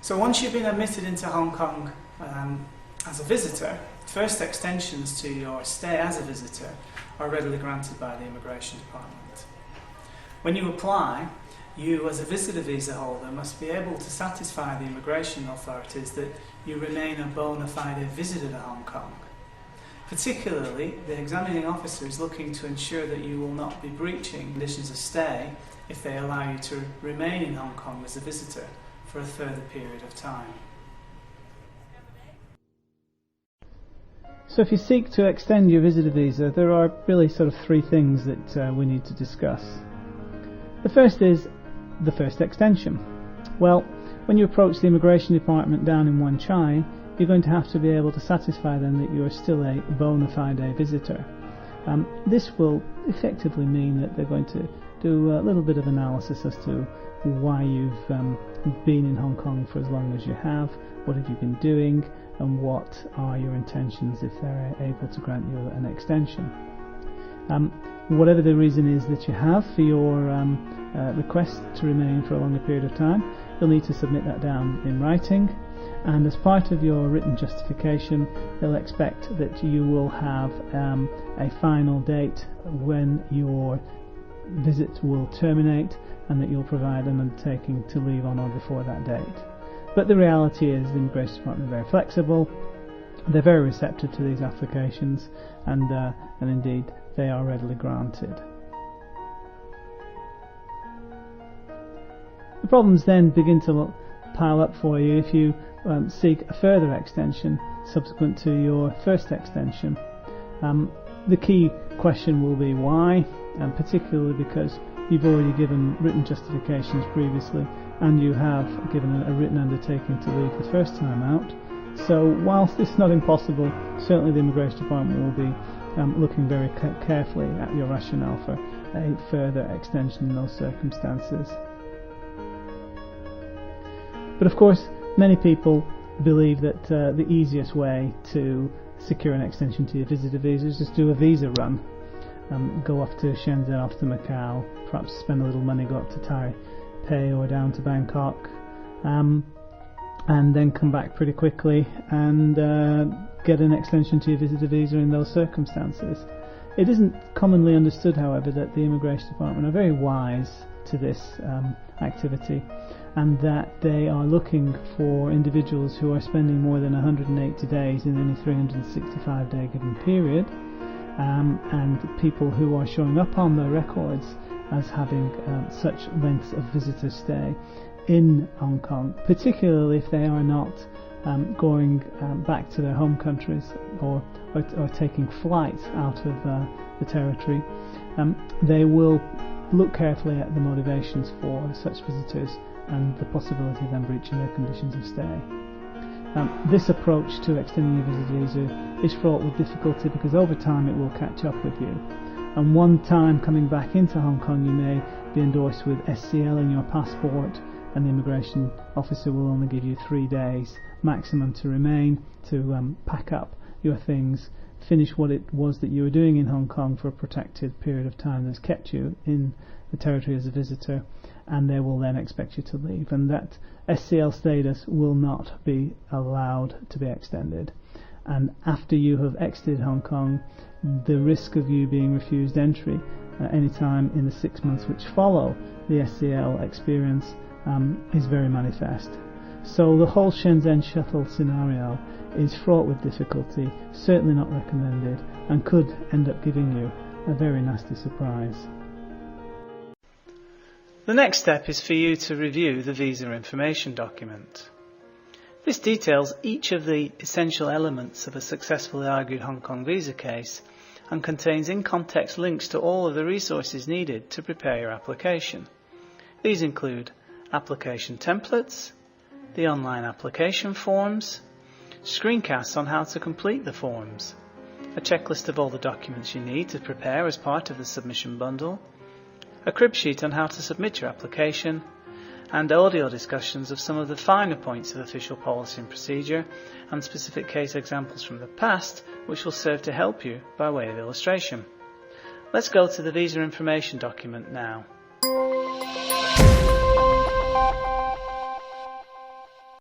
So once you've been admitted into Hong Kong as a visitor, first extensions to your stay as a visitor are readily granted by the Immigration Department. When you apply, you as a visitor visa holder must be able to satisfy the immigration authorities that you remain a bona fide visitor to Hong Kong. Particularly, the examining officer is looking to ensure that you will not be breaching conditions of stay if they allow you to remain in Hong Kong as a visitor for a further period of time. So if you seek to extend your visitor visa, there are really sort of three things that we need to discuss. The first is the first extension. Well, when you approach the Immigration Department down in Wan Chai, you're going to have to be able to satisfy them that you are still a bona fide visitor. This will effectively mean that they're going to do a little bit of analysis as to why you've been in Hong Kong for as long as you have, what have you been doing, and what are your intentions if they're able to grant you an extension. Whatever the reason is that you have for your request to remain for a longer period of time, you'll need to submit that down in writing, and as part of your written justification they'll expect that you will have a final date when your visit will terminate, and that you'll provide an undertaking to leave on or before that date. But the reality is the Immigration Department are very flexible, they're very receptive to these applications, and indeed they are readily granted. The problems then begin to pile up for you if you seek a further extension subsequent to your first extension. The key question will be why, and particularly because you've already given written justifications previously and you have given a written undertaking to leave the first time out. So whilst it's not impossible, certainly the Immigration Department will be looking very carefully at your rationale for a further extension in those circumstances. But of course, many people believe that the easiest way to secure an extension to your visitor visa is just do a visa run. Go off to Shenzhen, off to Macau, perhaps spend a little money, go up to Taipei or down to Bangkok, and then come back pretty quickly and get an extension to your visitor visa in those circumstances. It isn't commonly understood, however, that the Immigration Department are very wise to this activity, and that they are looking for individuals who are spending more than 180 days in any 365-day given period, and people who are showing up on their records as having such lengths of visitor stay in Hong Kong, particularly if they are not going back to their home countries or taking flights out of the territory. They will look carefully at the motivations for such visitors and the possibility of them breaching their conditions of stay. This approach to extending your visitor visa is fraught with difficulty because over time it will catch up with you. And one time coming back into Hong Kong, you may be endorsed with SCL in your passport, and the immigration officer will only give you 3 days maximum to remain, to pack up your things, finish what it was that you were doing in Hong Kong for a protected period of time that's kept you in the territory as a visitor, and they will then expect you to leave, and that SCL status will not be allowed to be extended. And after you have exited Hong Kong, the risk of you being refused entry any time in the 6 months which follow the SCL experience is very manifest. So the whole Shenzhen shuttle scenario is fraught with difficulty, certainly not recommended, and could end up giving you a very nasty surprise. The next step is for you to review the visa information document. This details each of the essential elements of a successfully argued Hong Kong visa case and contains in-context links to all of the resources needed to prepare your application. These include application templates, the online application forms, screencasts on how to complete the forms, a checklist of all the documents you need to prepare as part of the submission bundle, a crib sheet on how to submit your application, and audio discussions of some of the finer points of official policy and procedure and specific case examples from the past which will serve to help you by way of illustration. Let's go to the visa information document now.